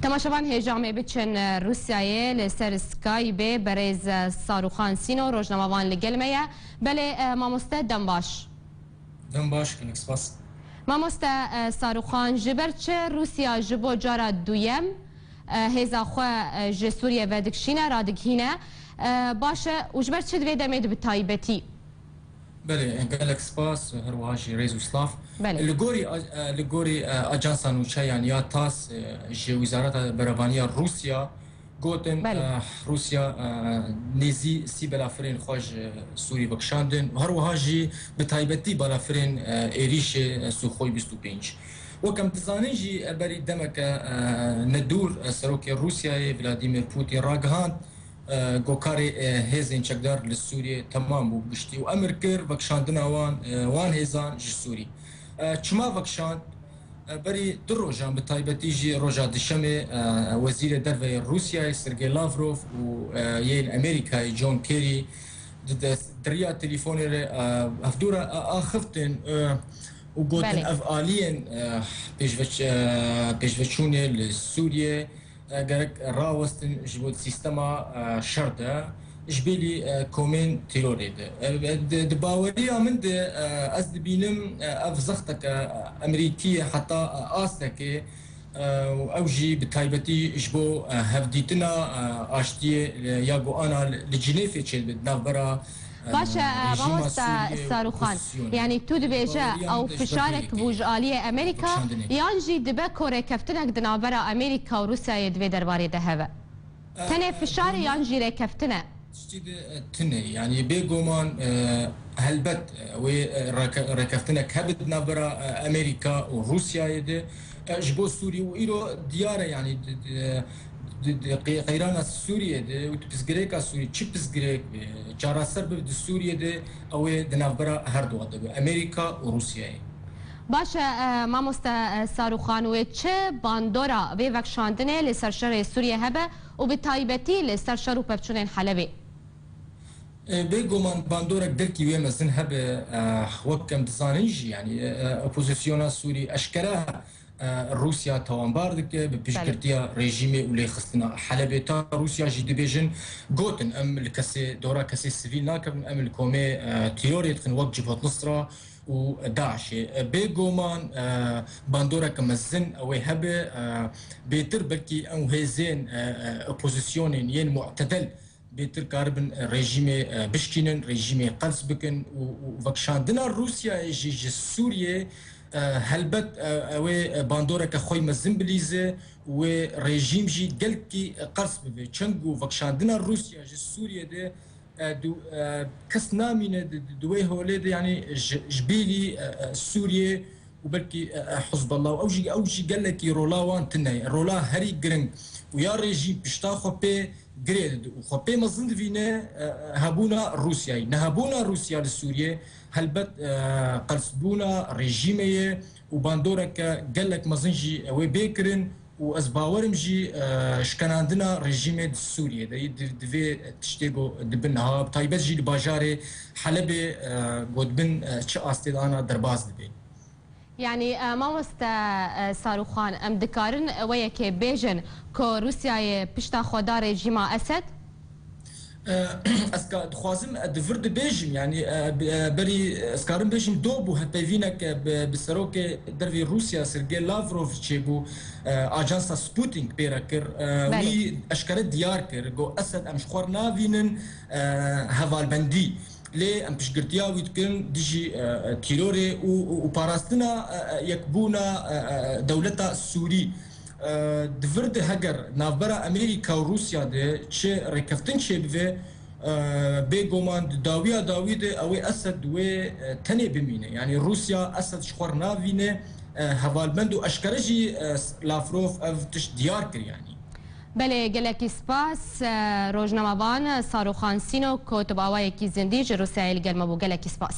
تماشاوان هێژامێ بچن رووسایê li ser Skype berêz Sarûxan Sîno rojnamavan li gel me ye. Belê mamoste dem baş. Dem baş kinik spas. Mamoste Sarûxan ji ber çi Rûsya ji bo cara duyem hêza xwe ji Sûriye vedikşîne radikîne baş e û ji ber çi divê demê di bi taybetî. بله gelek spas her wiha jî rêz û slav li gorî ajansa nûçe yani ya tas ji Wîzareta Berevaniya Rûsya gotin Rûsya nêzî sî belafirên xwe ji Sûrî bikişandin her wiha jî bi taybetî balafirên êrîşê Sûxoy 25. Wekem dizanin jî berî demeke nedûr serokê Rûsyayê Vladimir Putin ragihand گوکاری هزین چکدار لسوریه تمام بو گشتی و امر کر وکشاندنا وان هزان جی سوری چما وکشاند بری در روزان به تایبتی جی روزا دشمه وزیر درو روسیه سرگی لاوروف و یین امریکای جون کری دریا تلفنی افدورا آخفتن و گوتن افعالین پیشوچونه لسوریه gerek rawestin ji bo sîstema şer de ji bêlî komên terorê de. Di baweriya min de ez dibînim ev zexteke Emerîkî heta astekê ew jî bi taybetî ji bo hevdîtina aştiyê ya goana li Cinêfê çêdibê navbera باشه مامۆستا ساروخان یعنی تو dibêje ew fişarek bû ji aliyê Amerîka yan jî dibe korêkeftinek di navbera Amerîka û Rûsyayê divê derbarê de heve tenê fişarê yan jî rêkeftin e tune yani bêguman helbet wê rêkeftinek hebe di navbera Amerîka û Rûsyayê de ji bo Sûrî û îro diyar e yani قیران سوریه ده و تپسگریک سوری چی پسگریک چهار سر به سوریه ده اوه دنابرا هر دو ده امریکا و روسیه. باشه مامۆستا ساروخان و چه باندورا به وکشاندنه لسرشار سوریه هبه و به تایبتی لسرشار و پفچونین حلبه. بگومان باندورا درکی و مزن هبه وقتم دزانیجی yani اپوزیسیون سوری اشکره روسیا توانبار دکه به پیشگرتیا رژیم اولی خستنا حلبه تا روسیا جی دبیجن گوتن ام لکسی دورا کسی سیویل ناکبن ام لکومه تیوریت خن وقت جبهت نصرة و داعش بگومان باندورا کمزن او هبه بیتر بلکی او هزین اپوزیسیونین ین معتدل بیتر کاربن رژیم بشکینن رژیم قلس بکن و وکشاندنا روسیا جی سوریه هلبت اوه باندورا که خوی مزن بلیزه و رژیم جی گل کی قرص ببه چنگو وکشاندنا روسیا جی سوریه ده دو کس نامینه دوی هوله ده یعنی جبیلی سوریه و بلکی حزب الله او جی گل کی رولا وان تنه رولا هری گرنگ و یا رژیم پشتا خوبه گرید و خوبه مزن دوینه هبونا روسیایی نه هبونا روسیا لسوریه هلبت قلسبونا رژیمه و باندورا که گلک مزنجی و بیکرن و از باورم جی شکناندنا رژیم سوریه دوی تشتیگو دبنها تایبت جی باجاره حلب گودبن چه آستیدانا درباز دبی يعني مامۆستا ساروخان ام دکارن وەیەکێ بێژن کۆ رووسیایê پشتا خۆدا rejîma Esed ez dixwazim divir dibêjim yani berî ez karim bêjim do bû hevpeyvînek bi serokê dervê Rûsya Sergey Lavrov çêbû ajansa Sputnik pêre kir wî eşkere diyar kir got Esed em ji xwe navînin hevalbendî lê em piştgirtiya wî dikin dijî tîrorê û parastina yekbûna dewleta Sûrî divir de heger navbera Amerîka û Rûsya de çi rêkeftin çêbive bêguman dawiya dawî de ew ê Esed wê tenê bimîne yani Rûsya Esed ji xwe navîne hevalbend û eşkere jî Lavrov ev tişt diyar kir yani. بله گلکی سپاس روزنامه‌وان ساروخان سینو که تو باوایکی زندگی روسیایی گرم بو گلکی سپاس